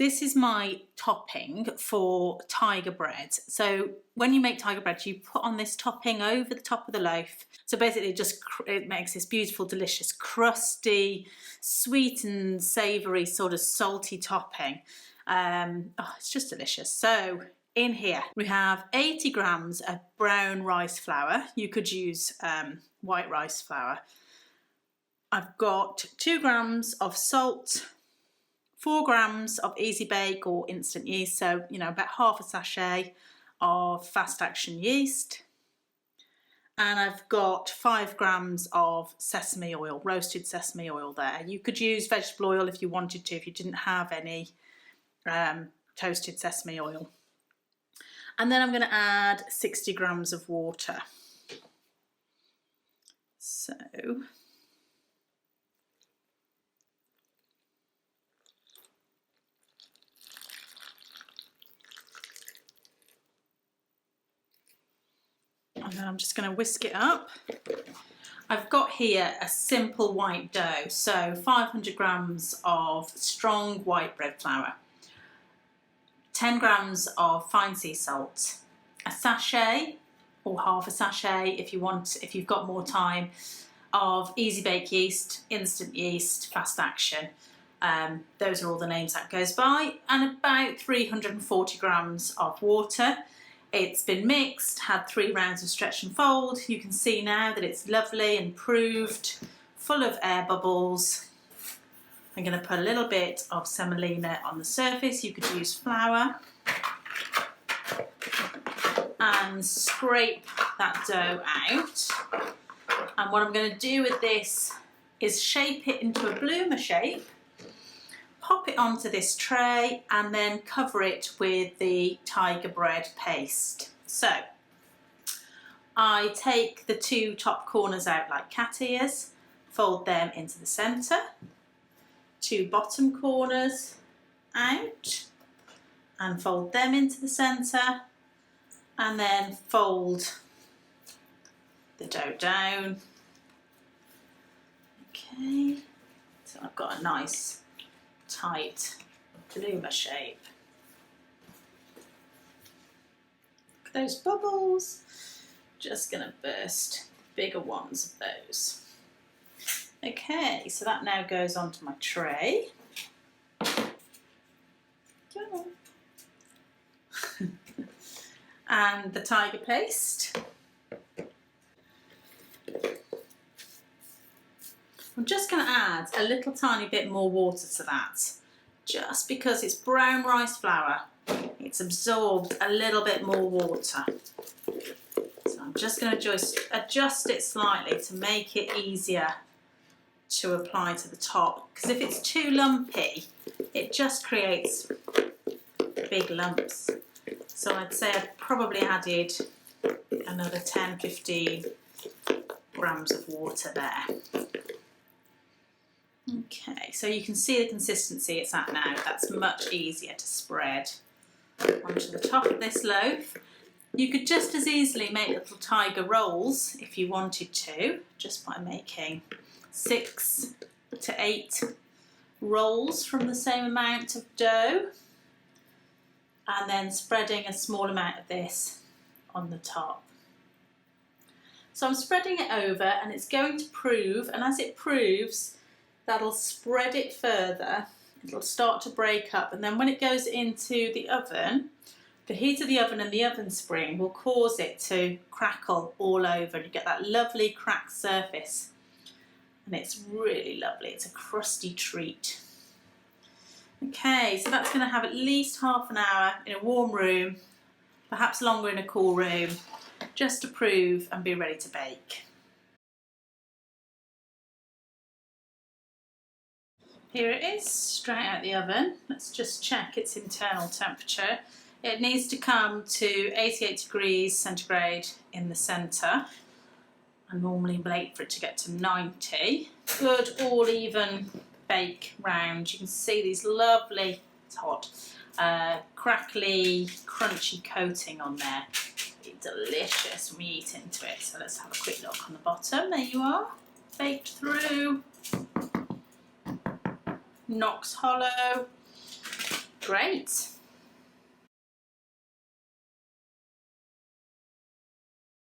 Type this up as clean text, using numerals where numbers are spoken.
this is my topping for tiger bread. So when you make tiger bread, you put on this topping over the top of the loaf. So basically it makes this beautiful, delicious, crusty, sweet and savoury, sort of salty topping. It's just delicious. So in here we have 80 grams of brown rice flour. You could use white rice flour. I've got 2 grams of salt, 4 grams of easy bake or instant yeast, so about half a sachet of fast action yeast, and I've got 5 grams of sesame oil, roasted sesame oil there. You could use vegetable oil if you wanted to, if you didn't have any toasted sesame oil. And then I'm going to add 60 grams of water. So and then I'm just going to whisk it up. I've got here a simple white dough, so 500 grams of strong white bread flour, 10 grams of fine sea salt, a sachet or half a sachet if you've got more time, of easy bake yeast, instant yeast, fast action. Those are all the names that goes by, and about 340 grams of water. It's been mixed, had 3 rounds of stretch and fold. You can see now that it's lovely and proved, full of air bubbles. I'm going to put a little bit of semolina on the surface. You could use flour. And scrape that dough out. And what I'm going to do with this is shape it into a bloomer shape, pop it onto this tray, and then cover it with the tiger bread paste. So I take the 2 top corners out like cat ears, fold them into the centre, 2 bottom corners out and fold them into the centre, and then fold the dough down. Okay, so I've got a nice tight bloomer shape. Look at those bubbles. Just going to burst the bigger ones of those. Okay, so that now goes onto my tray. And the tiger paste. I'm just going to add a little tiny bit more water to that, just because it's brown rice flour. It's absorbed a little bit more water. So I'm just going to adjust it slightly to make it easier to apply to the top, because if it's too lumpy, it just creates big lumps. So I'd say I've probably added another 10-15 grams of water there. Okay, so you can see the consistency it's at now. That's much easier to spread onto the top of this loaf. You could just as easily make little tiger rolls if you wanted to, just by making 6 to 8 rolls from the same amount of dough, and then spreading a small amount of this on the top. So I'm spreading it over, and it's going to prove, and as it proves, that'll spread it further. It'll start to break up, and then when it goes into the oven, the heat of the oven and the oven spring will cause it to crackle all over, and you get that lovely cracked surface. And it's really lovely. It's a crusty treat. Okay, so that's going to have at least half an hour in a warm room, perhaps longer in a cool room, just to prove and be ready to bake. Here it is, straight out the oven. Let's just check its internal temperature. It needs to come to 88 degrees centigrade in the centre. I normally wait for it to get to 90. Good, all even bake round. You can see these lovely, it's hot, crackly, crunchy coating on there. It's delicious when we eat into it. So let's have a quick look on the bottom. There you are, baked through. Knocks hollow. Great.